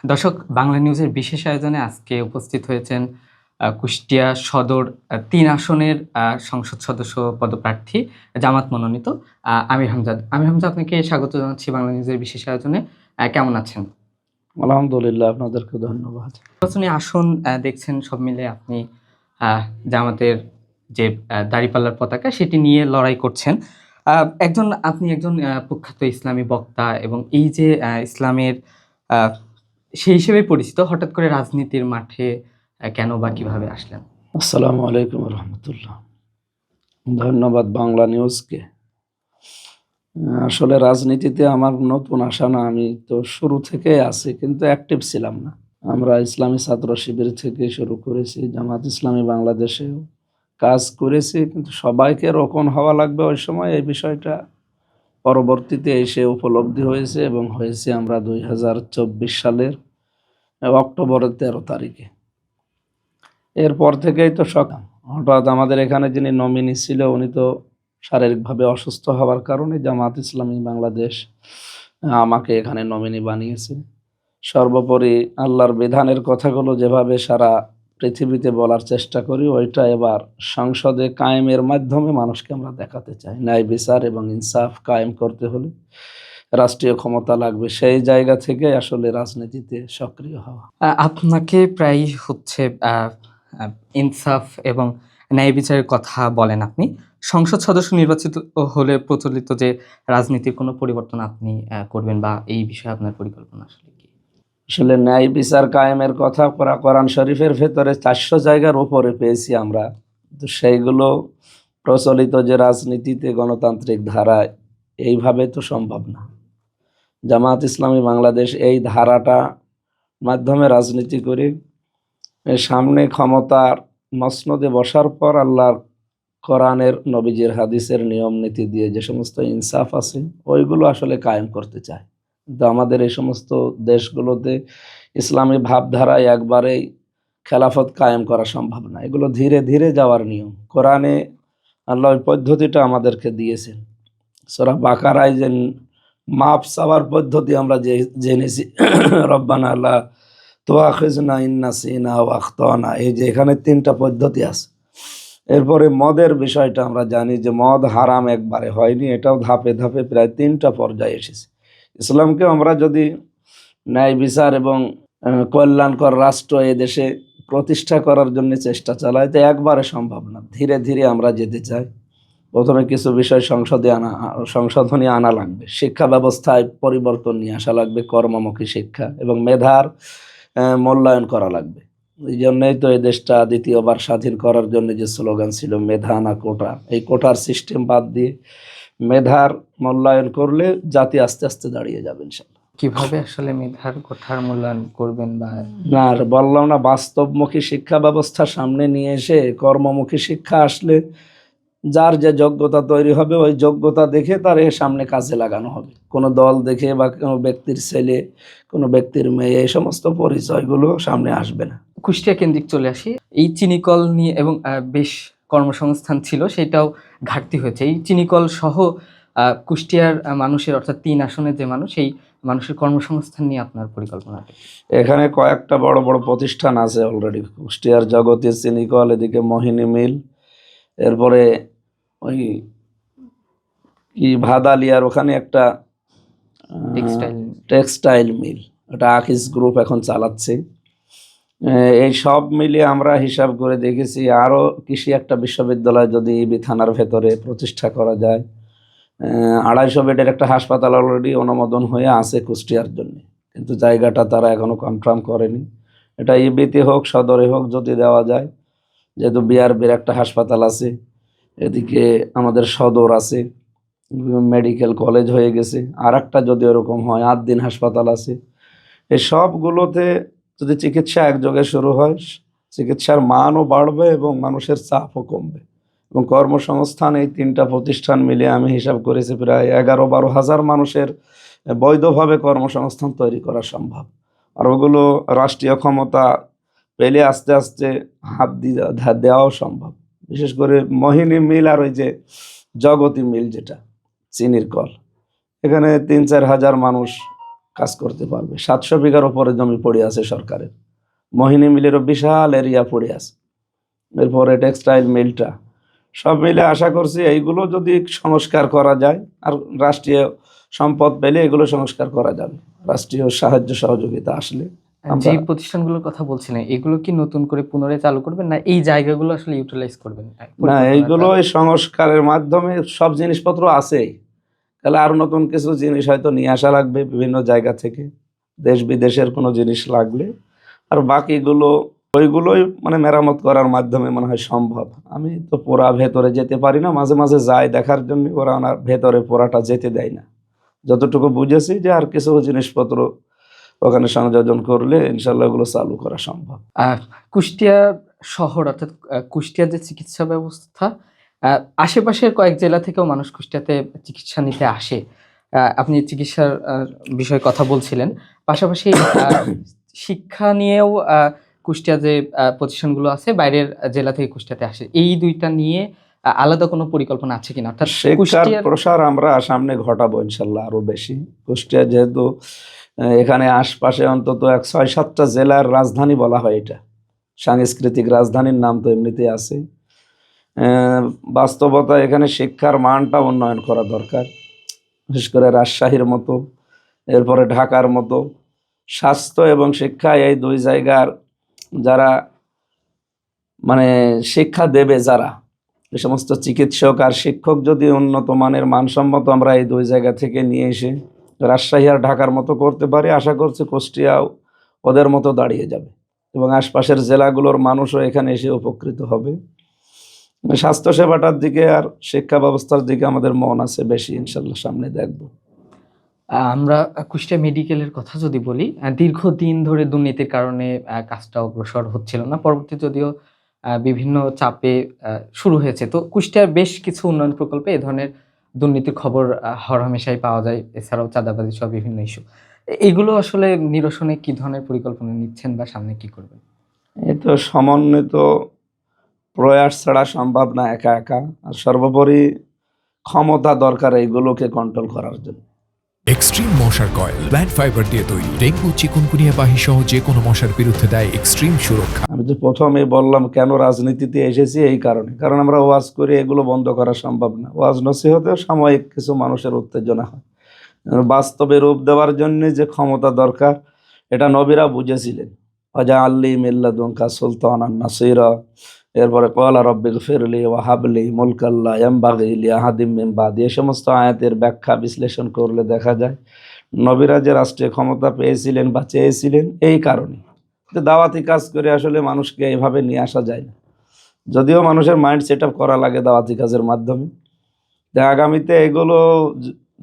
দর্শক, বাংলা নিউজের বিশেষ আয়োজনে আজকে উপস্থিত হয়েছেন কুষ্টিয়া সদর ৩ আসনের সংসদ সদস্য পদপ্রার্থী জামাত মনোনীত আমির হামজাদ। আমির হামজা, আপনাকে স্বাগত জানাচ্ছি বাংলা নিউজের বিশেষ আয়োজনে। কেমন আছেন? আলহামদুলিল্লাহ, আপনাদেরকে ধন্যবাদ। নির্বাচনী আসন দেখছেন, সব মিলে আপনি জামাতের যে দাঁড়িপাল্লার পতাকা সেটি নিয়ে লড়াই করছেন। আপনি একজন প্রখ্যাত ইসলামী বক্তা এবং এই যে ইসলামের আ সেই হিসেবে পরিচিত। হঠাৎ করে রাজনীতির মাঠে কেন বা কিভাবে আসলেন? আসসালামু আলাইকুম রহমতুল্লাহ। ধন্যবাদ বাংলা নিউজকে। আসলে রাজনীতিতে আমার নতুন আসা না, আমি তো শুরু থেকে আছি, কিন্তু অ্যাক্টিভ ছিলাম না। আমরা ইসলামী ছাত্র শিবির থেকে শুরু করেছি, জামাত ইসলামী বাংলাদেশেও কাজ করেছি, কিন্তু সবাইকে রোকন হওয়া লাগবে ওই সময়, এই বিষয়টা পরবর্তীতে এসে উপলব্ধি হয়েছে এবং হয়েছে আমরা 2024 সালের অক্টোবরের 13 তারিখে। এরপর থেকেই তো হঠাৎ আমাদের এখানে যিনি নমিনি ছিল উনি তো শারীরিকভাবে অসুস্থ হওয়ার কারণে জামাত ইসলামী বাংলাদেশ আমাকে এখানে নমিনি বানিয়েছে। সর্বোপরি আল্লাহর বিধানের কথাগুলো যেভাবে সারা পৃথিবীতে বলার চেষ্টা করি, ওইটা এবার সংসদে কায়েমের মাধ্যমে মানুষকে আমরা দেখাতে চাই। ন্যায় বিচার এবং ইনসাফ কায়েম করতে হলে রাষ্ট্রীয় ক্ষমতা লাগবে, সেই জায়গা থেকে আসলে রাজনীতিতে সক্রিয় হওয়া। আপনাকে প্রায়ই ইনসাফ এবং ন্যায় বিচারের কথা বলেন আপনি। সংসদ সদস্য নির্বাচিত হলে প্রচলিত যে রাজনীতির কোনো পরিবর্তন আপনি করবেন বা এই বিষয়ে আপনার পরিকল্পনা আসলে কি? আসলে ন্যায় বিচার কায়েমের কথা কোরআন শরীফের ভেতরে 400 জায়গার উপরে পেয়েছি আমরা, তো সেইগুলো প্রচলিত যে রাজনীতিতে গণতান্ত্রিক ধারায় এইভাবে তো সম্ভব না। জামাত ইসলামী বাংলাদেশ এই ধারাটা মাধ্যমে রাজনীতি করে সামনে ক্ষমতার মসনদে বসার পর আল্লাহর কোরআনের নবীজির হাদিসের নিয়ম নীতি দিয়ে যে সমস্ত ইনসাফ আছে ওইগুলো আসলে কায়েম করতে চায়। কিন্তু আমাদের এই সমস্ত দেশগুলোতে ইসলামী ভাবধারায় একবারেই খেলাফত কায়েম করা সম্ভব না, এগুলো ধীরে ধীরে যাওয়ার নিয়ম। কোরআনে আল্লাহ ওই পদ্ধতিটা আমাদেরকে দিয়েছেন। সূরা বাকারায় যে মাপ চাওয়ার পদ্ধতি আমরা যে জেনেছি, রব্বানা লা তুআখিযনা ইন নাসিনা আও আখতানা, এই যে এখানে 3টা পদ্ধতি আছে। এরপরে মদের বিষয়টা আমরা জানি যে মদ হারাম একবারে হয়নি, এটাও ধাপে ধাপে প্রায় 3টা পর্যায়ে এসেছে। ইসলামকে আমরা যদি ন্যায় বিচার এবং কল্যাণকর রাষ্ট্র এদেশে প্রতিষ্ঠা করার জন্য চেষ্টা চালাই, তো একবারে সম্ভব না, ধীরে ধীরে আমরা যেতে চাই। প্রথমে কিছু বিষয় সংশোধনী আনা লাগবে, শিক্ষা ব্যবস্থায় পরিবর্তন নিয়ে আসা লাগবে, কর্মমুখী শিক্ষা এবং মেধার মূল্যায়ন করা লাগবে। এই জন্যই তো এই দেশটা দ্বিতীয়বার স্বাধীন করার জন্য যে স্লোগান ছিল মেধা না কোটা, এই কোটার সিস্টেম বাদ দিয়ে মেধার মূল্যায়ন করলে জাতি আস্তে আস্তে দাঁড়িয়ে যাবে ইনশাল্লাহ। কিভাবে আসলে মেধার কোঠার মূল্যায়ন করবেন বা না, আর বললাম না, বাস্তবমুখী শিক্ষা ব্যবস্থা সামনে নিয়ে এসে কর্মমুখী শিক্ষা আসলে যার যে যোগ্যতা তৈরি হবে ওই যোগ্যতা দেখে তার এর সামনে কাজে লাগানো হবে। কোনো দল দেখে বা কোনো ব্যক্তির ছেলে, কোনো ব্যক্তির মেয়ে, এই সমস্ত পরিচয়গুলো সামনে আসবে না। কুষ্টিয়া কেন্দ্রিক চলে আসি। এই চিনিকল নিয়ে এবং বেশ কর্মসংস্থান ছিল, সেটাও ঘাটতি হয়েছে। এই চিনিকল সহ কুষ্টিয়ার মানুষের, অর্থাৎ 3 আসনের যে মানুষ, এই মানুষের কর্মসংস্থান নিয়ে আপনার পরিকল্পনা কি? এখানে কয়েকটা বড় বড় প্রতিষ্ঠান আছে অলরেডি। কুষ্টিয়ার জগতের চিনিকল, এদিকে মোহিনী মিল, এরপরে ওই কি ভাদালিয়ার ওখানে একটা টেক্সটাইল মিল, ওটা আকিস গ্রুপ এখন চালাচ্ছে। এই সব মিলিয়ে আমরা হিসাব করে দেখেছি আরও কৃষি একটা বিশ্ববিদ্যালয় যদি ইবি থানার ভেতরে প্রতিষ্ঠা করা যায়। 250 বেডের একটা হাসপাতাল অলরেডি অনুমোদন হয়ে আছে কুষ্টিয়ার জন্য, কিন্তু জায়গাটা তারা এখনো কনফার্ম করেনি। এটা ইবিতে হোক সদরে হোক যদি দেওয়া যায়, যেহেতু বিআরবির একটা হাসপাতাল আছে, এদিকে আমাদের সদর আছে, মেডিকেল কলেজ হয়ে গেছে, আর একটা যদি ওরকম হয় 8 দিন হাসপাতাল আছে। এই সবগুলোতে যদি চিকিৎসা একযোগে শুরু হয়, চিকিৎসার মানও বাড়বে এবং মানুষের চাপও কমবে এবং কর্মসংস্থান এই 3টা প্রতিষ্ঠান মিলে আমি হিসাব করেছি প্রায় 11-12 হাজার মানুষের বৈধভাবে কর্মসংস্থান তৈরি করা সম্ভব। আর ওগুলো রাষ্ট্রীয় ক্ষমতা পেলে আস্তে আস্তে হাত দেওয়াও সম্ভব। বিশেষ করে মোহিনী মিল আর ওই যে জগতী মিল যেটা চিনির কল, এখানে 3-4 হাজার মানুষ কাজ করতে পারবে। 700 বিঘার উপরে জমি পড়ে আছে সরকারের, মোহিনী মিলেরও বিশাল এরিয়া পড়ে আছে, এরপরে টেক্সটাইল মিলটা, সব মিলে আশা করছি এইগুলো যদি সংস্কার করা যায়, আর রাষ্ট্রীয় সম্পদ পেলে এগুলো সংস্কার করা যাবে, রাষ্ট্রীয় সাহায্য সহযোগিতা আসলে। যে প্রতিষ্ঠানগুলোর কথা বলছিলেন এগুলো কি নতুন করে পুনরায় চালু করবেন, না এই জায়গাগুলো আসলে ইউটিলাইজ করবেন? না, এইগুলো এই সংস্কারের মাধ্যমে সব জিনিসপত্র আছেই, তাহলে আরো নতুন কিছু জিনিস হয়তো নিয়ে আসা লাগবে বিভিন্ন জায়গা থেকে, দেশ বিদেশের কোনো জিনিস লাগলে, আর বাকিগুলো ওইগুলোই মানে মেরামত করার মাধ্যমে মনে হয় সম্ভব। আমি তো পুরা ভেতরে যেতে পারি না, মাঝে মাঝে যাই দেখার জন্য, ওরা ওনার ভেতরে পুরাটা যেতে দেয় না। যতটুকু বুঝেছি যে আর কিছু জিনিসপত্র ওখানে সংযোজন করলে ইনশাল্লাহ ওগুলো চালু করা সম্ভব। কুষ্টিয়া শহর অর্থাৎ কুষ্টিয়ার যে চিকিৎসা ব্যবস্থা, আশেপাশের কয়েক জেলা থেকেও মানুষ কুষ্টিয়াতে চিকিৎসা নিতে আসে। আপনি চিকিৎসার বিষয়ে কথা বলছিলেন, পাশাপাশি শিক্ষা নিয়েও কুষ্টিয়া যে প্রতিষ্ঠানগুলো আছে বাইরের জেলা থেকে কুষ্টিয়াতে আসে, এই দুইটা নিয়ে আলাদা কোনো পরিকল্পনা আছে কিনা? অর্থাৎ শিক্ষার প্রসার আমরা সামনে ঘটাবো ইনশাল্লাহ আরো বেশি। কুষ্টিয়া যেহেতু এখানে আশপাশে অন্তত 6-7টা জেলার রাজধানী বলা হয়, এটা সাংস্কৃতিক রাজধানীর নাম তো এমনিতে আছে। বাস্তবতা এখানে শিক্ষার মানটা উন্নয়ন করা দরকার, বিশেষ করে রাজশাহীর মতো, এরপরে ঢাকার মতো। স্বাস্থ্য এবং শিক্ষা এই দুই জায়গার যারা মানে শিক্ষা দেবে, যারা এই সমস্ত চিকিৎসক আর শিক্ষক যদি উন্নত মানের মানসম্মত আমরা এই দুই জায়গা থেকে নিয়ে এসে রাজশাহী আর ঢাকার মতো করতে পারি, আশা করছি কুষ্টিয়াও ওদের মতো দাঁড়িয়ে যাবে এবং আশপাশের জেলাগুলোর মানুষও এখানে এসে উপকৃত হবে। স্বাস্থ্যসেবাটার দিকে আর শিক্ষা ব্যবস্থার দিকে আমাদের মন আছে বেশি, ইনশাল্লাহ সামনে দেখব। আমরা কুষ্টিয়া মেডিকেলের কথা যদি বলি, দীর্ঘদিন ধরে দুর্নীতির কারণে কাজটা অগ্রসর হচ্ছিল না, পরবর্তী যদিও বিভিন্ন চাপে শুরু হয়েছে। তো কুষ্টিয়ার বেশ কিছু উন্নয়ন প্রকল্পে এ ধরনের দুর্নীতির খবর হরহামেশাই পাওয়া যায়, এছাড়াও চাঁদাবাজি সহ বিভিন্ন ইস্যু। এগুলো আসলে নিরসনে কি ধরনের পরিকল্পনা নিচ্ছেন বা সামনে কি করবেন? এই তো সমন্বিত প্রয়াস ছাড়া সম্ভব না একা একা, আর সর্বোপরি ক্ষমতা দরকার এইগুলোকে কন্ট্রোল করার জন্য। এক্সট্রিম মশার কয়েল প্ল্যান্ট ফাইবার দিয়ে তৈরি, ডেঙ্গু চিকুনগুনিয়া বাহি সহ যে কোনো মশার বিরুদ্ধে দেয় এক্সট্রিম সুরক্ষা। আমি তো প্রথমে বললাম কেন রাজনীতিতে এসেছি, এই কারণে, কারণ আমরা ওয়াজ করে এগুলো বন্ধ করা সম্ভব না। ওয়াজ নসিহতেও সাময়িক কিছু মানুষের উত্তেজনা হয়, বাস্তবে রূপ দেওয়ার জন্য যে ক্ষমতা দরকার এটা নবীরা বুঝেছিলেন। অজা আল্লি মিল্লাদুনকা সুলতানান নাসিরা, এরপরে ক্বালা রব্বি গফিরলি ওয়া হাবলি মুলকাল্লা ইয়ামবাগি লি আহাদিম মিন বাদি, এই সমস্ত আয়াতের ব্যাখ্যা বিশ্লেষণ করলে দেখা যায় নবীরা যে রাষ্ট্রীয় ক্ষমতা পেয়েছিলেন বা চেয়েছিলেন এই কারণে যে দাওয়াতি কাজ করে আসলে মানুষকে এইভাবে নিয়ে আসা যায় না। যদিও মানুষের মাইন্ড সেট আপ করা লাগে দাওয়াতি কাজের মাধ্যমে। আগামীতে এগুলো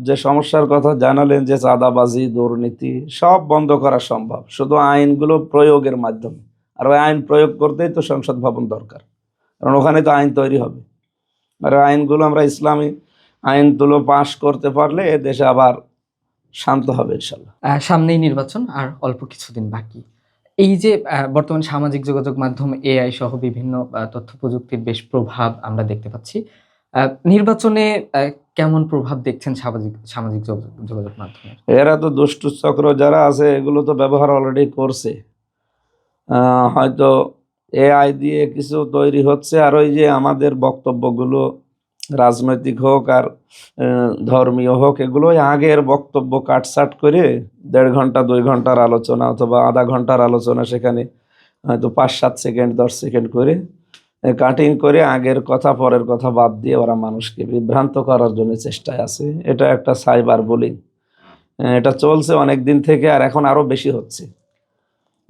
যে সমস্যার কথা জানালেন, যে চাঁদাবাজি দুর্নীতি সব বন্ধ করা সম্ভব শুধু আইনগুলো প্রয়োগের মাধ্যমে। আর ওই আইন প্রয়োগ করতেই তো সংসদ ভবন দরকার, কারণ ওখানে তো আইন তৈরি হবে। আর আইনগুলো আমরা ইসলামী আইনগুলো পাশ করতে পারলে এ দেশে আবার শান্ত হবে ইনশাল্লাহ। সামনেই নির্বাচন, আর অল্প কিছুদিন বাকি। এই যে বর্তমান সামাজিক যোগাযোগ মাধ্যম এআই সহ বিভিন্ন তথ্য প্রযুক্তির বেশ প্রভাব আমরা দেখতে পাচ্ছি, নির্বাচনে কেমন প্রভাব দেখছেন সামাজিক যোগাযোগ মাধ্যমে? এরা তো দুষ্টু চক্র যারা আছে এগুলো তো ব্যবহার অলরেডি করছে। হয়তো এআই দিয়ে কিছু তৈরি হচ্ছে, আর ওই যে আমাদের বক্তব্যগুলো রাজনৈতিক হোক আর ধর্মীয় হোক, এগুলো আগের বক্তব্য কাটছাট করে 1.5 ঘন্টা 2 ঘন্টার আলোচনা অথবা আধা ঘন্টার আলোচনা সেখানে হয়তো 5-7 সেকেন্ড 10 সেকেন্ড করে কাটিং করে আগের কথা পরের কথা বাদ দিয়ে ওরা মানুষকে বিভ্রান্ত করার জন্য চেষ্টায় আছে। এটা একটা সাইবার বুলিং, এটা চলছে অনেক দিন থেকে, আর এখন আরো বেশি হচ্ছে।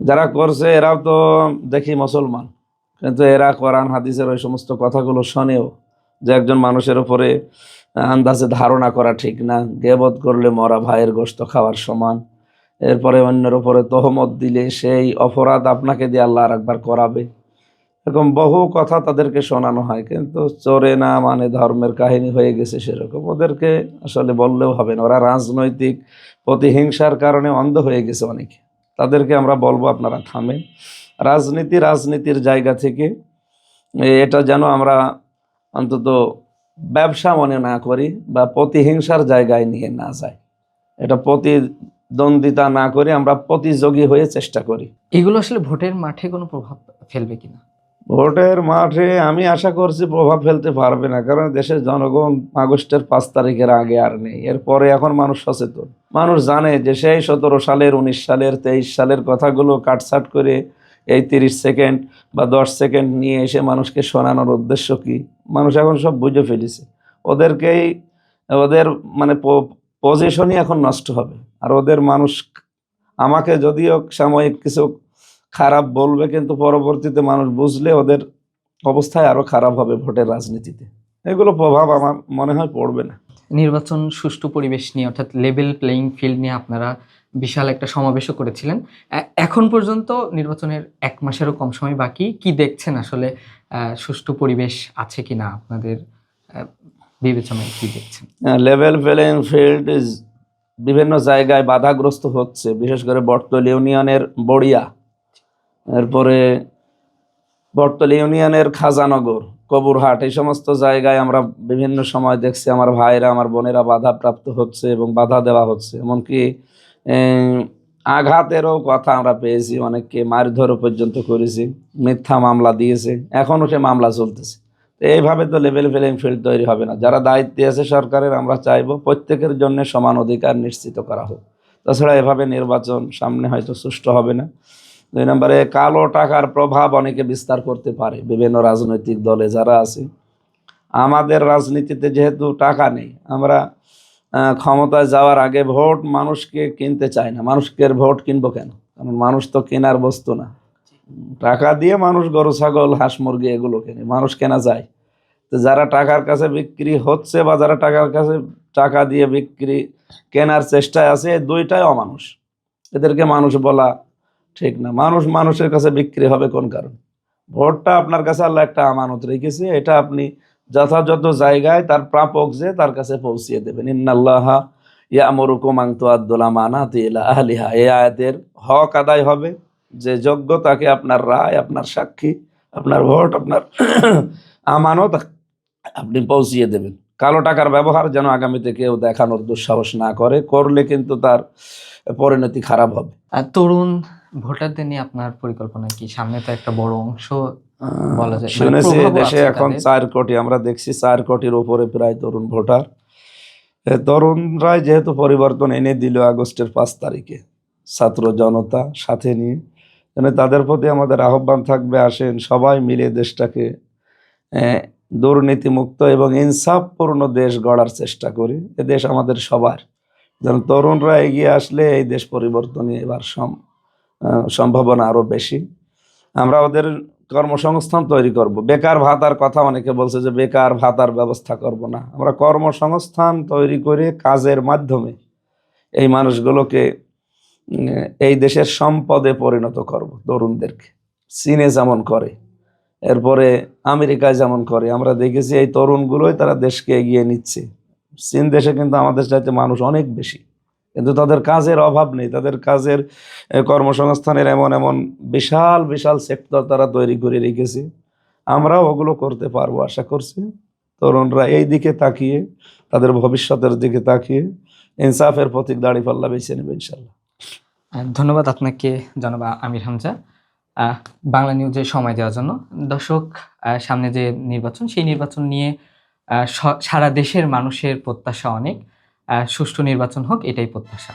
যারা করছে এরাও তো দেখি মুসলমান, কিন্তু এরা কোরআন হাদিসের ওই সমস্ত কথাগুলো শোনেও যে একজন মানুষের উপরে আন্দাজে ধারণা করা ঠিক না, গীবত করলে মরা ভাইয়ের গোশত খাওয়ার সমান, এরপরে অন্যের উপরে তহমত দিলে সেই অপরাধ আপনাকে দিয়ে আল্লাহ আরেকবার করাবে, এরকম বহু কথা তাদেরকে শোনানো হয়। কিন্তু চোরে না মানে ধর্মের কাহিনী হয়ে গেছে সেরকম। ওদেরকে আসলে বললেও হবে না, ওরা রাজনৈতিক প্রতিহিংসার কারণে অন্ধ হয়ে গেছে অনেকে। তাদেরকে আমরা বলবো আপনারা থামেন, রাজনীতির জায়গা থেকে এটা যেন আমরা অন্তত ব্যবসা মনে না করি বা প্রতিহিংসার জায়গায় নিয়ে না যায়। এটা দ্বন্দ্বিতা না করে আমরা প্রতিযোগী হয়ে চেষ্টা করি। এগুলো আসলে ভোটের মাঠে কোনো প্রভাব ফেলবে কিনা? ভোটের মাঠে আমি আশা করছি প্রভাব ফেলতে পারবে না, কারণ দেশের জনগণ আগস্টের 5 তারিখের আগে আর নেই। এরপরে এখন মানুষ সচেতন, মানুষ জানে যে সেই 17 সালের, 19 সালের, 23 সালের কথাগুলো কাটছাট করে এই 30 সেকেন্ড বা 10 সেকেন্ড নিয়ে এসে মানুষকে শোনানোর উদ্দেশ্য কি, মানুষ এখন সব বুঝে ফেলেছে। ওদেরকেই, ওদের মানে পজিশনই এখন নষ্ট হবে। আর ওদের মানুষ আমাকে যদিও সাময়িক কিছু খারাপ বলবে, কিন্তু পরবর্তীতে মানুষ বুঝলে ওদের অবস্থায় আরো খারাপ হবে ভোটের রাজনীতিতে। এগুলো প্রভাব আমার মনে হয় পড়বে না। নির্বাচন সুষ্ঠু পরিবেশ নিয়ে, অর্থাৎ লেভেল প্লেইং ফিল্ড নিয়ে আপনারা বিশাল একটা সমাবেশও করেছিলেন। এখন পর্যন্ত নির্বাচনের 1 মাসেরও কম সময় বাকি। কি দেখছেন আসলে, সুষ্ঠু পরিবেশ আছে কিনা আপনাদের বিবেচনায়, কি দেখছেন? লেভেল প্লেইং ফিল্ড বিভিন্ন জায়গায় বাধাগ্রস্ত হচ্ছে, বিশেষ করে বটতল ইউনিয়নের বড়িয়া, এরপরে বটতল ইউনিয়নের খাজানগর, কবুরহাট, এই সমস্ত জায়গায় আমরা বিভিন্ন সময় দেখছি আমার ভাইরা, আমার বোনেরা বাধাপ্রাপ্ত হচ্ছে এবং বাধা দেওয়া হচ্ছে। এমনকি আঘাতেরও কথা আমরা পেয়েছি, অনেককে মারধরও পর্যন্ত করেছি, মিথ্যা মামলা দিয়েছে, এখনও সে মামলা চলতেছে। এইভাবে তো লেভেল প্লেইং ফিল্ড তৈরি হবে না। যারা দায়িত্বে আছে সরকারের, আমরা চাইবো প্রত্যেকের জন্য সমান অধিকার নিশ্চিত করা হোক। তাছাড়া এভাবে নির্বাচন সামনে হয়তো সুষ্ঠু হবে না। 2 নম্বরে কালো টাকার প্রভাব অনেকে বিস্তার করতে পারে বিভিন্ন রাজনৈতিক দলে যারা আছে। আমাদের রাজনীতিতে যেহেতু টাকা নেই, আমরা ক্ষমতায় যাওয়ার আগে ভোট মানুষকে কিনতে চাই না। মানুষকে ভোট কিনবো কেন? কারণ মানুষ তো কেনার বস্তু না। টাকা দিয়ে মানুষ গরু, ছাগল, হাঁস, মুরগি এগুলো কেনে, মানুষ কেনা যায়। তো যারা টাকার কাছে বিক্রি হচ্ছে বা যারা টাকার কাছে টাকা দিয়ে বিক্রি কেনার চেষ্টায় আছে, এই দুইটাই অমানুষ। এদেরকে মানুষ বলা ঠিক না। মানুষ মানুষের কাছে বিক্রি হবে কোন কারণে? ভোটটা আপনার কাছে আল্লাহ একটা আমানত রেখেছে, এটা আপনি যথাযথ জায়গায় তার প্রাপক যে তার কাছে পৌঁছিয়ে দেবেন। ইন্নাল্লাহা ইয়ামুরুকুম আন তুআদ্দুল আমানাতি ইলা আহলিহা। এই আয়াতের হক আদায় হবে, যে যোগ্য তাকে আপনার রায়, আপনার সাক্ষী, আপনার ভোট, আপনার আমানত আপনি পৌঁছিয়ে দেবেন। কালো টাকার ব্যবহার যেন আগামীতে কেউ দেখানোর দুঃসাহস না করে, করলে কিন্তু তার পরিণতি খারাপ হবে। তরুণ ভোটারদের নিয়ে আপনার পরিকল্পনা কি? সামনে তো একটা বড় অংশ বলা যায়, মানে শুনেছি প্রভাবও দেশে আছে এখন তাদের। 4 কোটি, আমরা দেখছি 4 কোটির উপরে প্রায় তরুণ ভোটার। তরুণরাই যেহেতু পরিবর্তন এনে দিল আগস্টের 5 তারিখে ছাত্র জনতা সাথে নিয়ে, তাদের প্রতি আমাদের আহ্বান থাকবে, আসেন সবাই মিলে দেশটাকে দুর্নীতিমুক্ত এবং ইনসাফপূর্ণ দেশ গড়ার চেষ্টা করি। এ দেশ আমাদের সবার। যেন তরুণরা এগিয়ে আসলে এই দেশ পরিবর্তনে এবার সম্ভাবনা আরো বেশি। আমরা ওদের কর্মসংস্থান তৈরি করব। বেকার ভাতার কথা অনেকে বলছে যে বেকার ভাতার ব্যবস্থা করব না। আমরা কর্মসংস্থান তৈরি করে কাজের মাধ্যমে এই মানুষগুলোকে এই দেশের সম্পদে পরিণত করব। তরুণদেরকে চীনে যেমন করে, এরপরে আমেরিকায় যেমন করে, আমরা দেখেছি এই তরুণগুলোই তারা দেশকে এগিয়ে নিচ্ছে। চীন দেশে কিন্তু আমাদের চাইতে মানুষ অনেক বেশি, কিন্তু তাদের কাজের অভাব নেই। তাদের কাজের কর্মসংস্থানের এমন এমন বিশাল বিশাল সেক্টর তারা তৈরি করে রেখেছে। আমরাও ওগুলো করতে পারবো আশা করছি। তরুণরা এই দিকে তাকিয়ে, তাদের ভবিষ্যতের দিকে তাকিয়ে ইনসাফের প্রতীক দাঁড়িপাল্লা বেছে নেবে ইনশাল্লাহ। ধন্যবাদ আপনাকে জনাব আমির হামজা, বাংলা নিউজে সময় দেওয়ার জন্য। দর্শক, সামনে যে নির্বাচন, সেই নির্বাচন নিয়ে সারা দেশের মানুষের প্রত্যাশা অনেক। সুষ্ঠু নির্বাচন হোক, এটাই প্রত্যাশা।